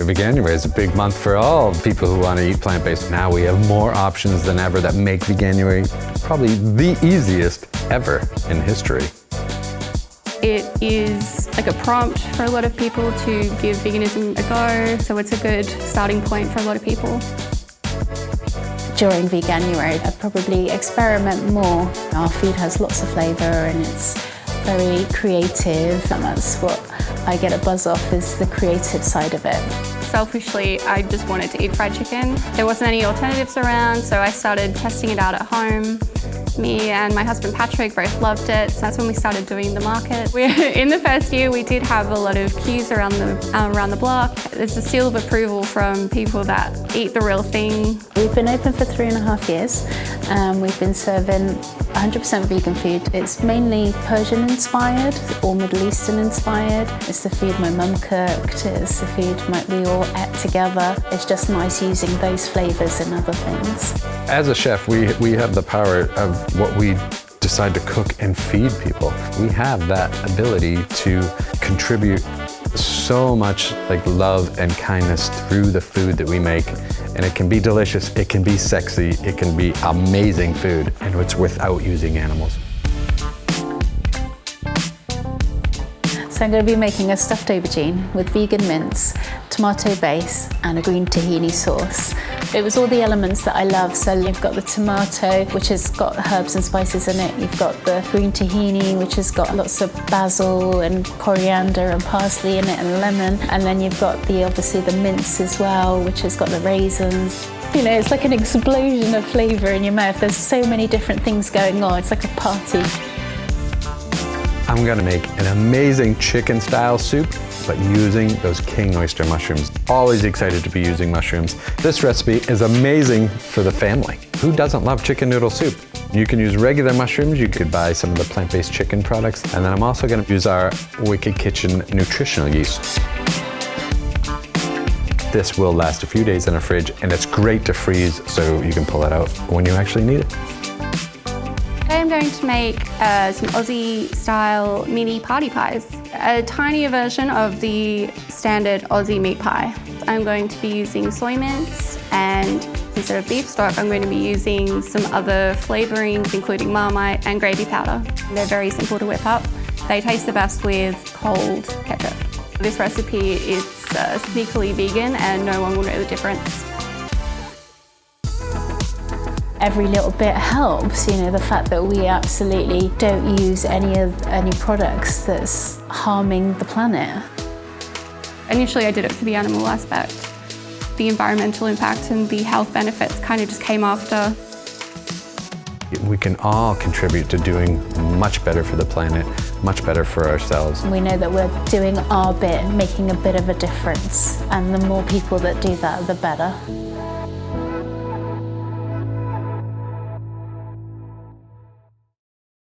Veganuary is a big month for all people who want to eat plant-based. Now we have more options than ever that make Veganuary probably the easiest ever in history. It is like a prompt for a lot of people to give veganism a go, so it's a good starting point for a lot of people. During Veganuary, I'd probably experiment more. Our food has lots of flavour and it's very creative, and that's what I get a buzz off, is the creative side of it. Selfishly, I just wanted to eat fried chicken. There wasn't any alternatives around, so I started testing it out at home. Me and my husband Patrick both loved it, so that's when we started doing the market. In the first year, we did have a lot of queues around the block. There's a seal of approval from people that eat the real thing. We've been open for 3.5 years. We've been serving 100% vegan food. It's mainly Persian inspired or Middle Eastern inspired. It's the food my mum cooked, it's the food we all ate together. It's just nice using those flavours in other things. As a chef, we have the power of what we decide to cook and feed people. We have that ability to contribute so much love and kindness through the food that we make. And it can be delicious, it can be sexy, it can be amazing food, and it's without using animals. So I'm going to be making a stuffed aubergine with vegan mince, tomato base and a green tahini sauce. It was all the elements that I love. So you've got the tomato, which has got herbs and spices in it. You've got the green tahini, which has got lots of basil and coriander and parsley in it and lemon. And then you've got obviously the mince as well, which has got the raisins. You know, it's like an explosion of flavour in your mouth. There's so many different things going on. It's like a party. I'm gonna make an amazing chicken style soup, but using those king oyster mushrooms. Always excited to be using mushrooms. This recipe is amazing for the family. Who doesn't love chicken noodle soup? You can use regular mushrooms, you could buy some of the plant-based chicken products, and then I'm also gonna use our Wicked Kitchen nutritional yeast. This will last a few days in a fridge, and it's great to freeze so you can pull it out when you actually need it. Today I'm going to make some Aussie-style mini party pies, a tinier version of the standard Aussie meat pie. I'm going to be using soy mince, and instead of beef stock, I'm going to be using some other flavourings, including Marmite and gravy powder. They're very simple to whip up. They taste the best with cold ketchup. This recipe is sneakily vegan, and no one will know the difference. Every little bit helps, you know, the fact that we absolutely don't use any products that's harming the planet. Initially I did it for the animal aspect. The environmental impact and the health benefits kind of just came after. We can all contribute to doing much better for the planet, much better for ourselves. We know that we're doing our bit, making a bit of a difference, and the more people that do that, the better.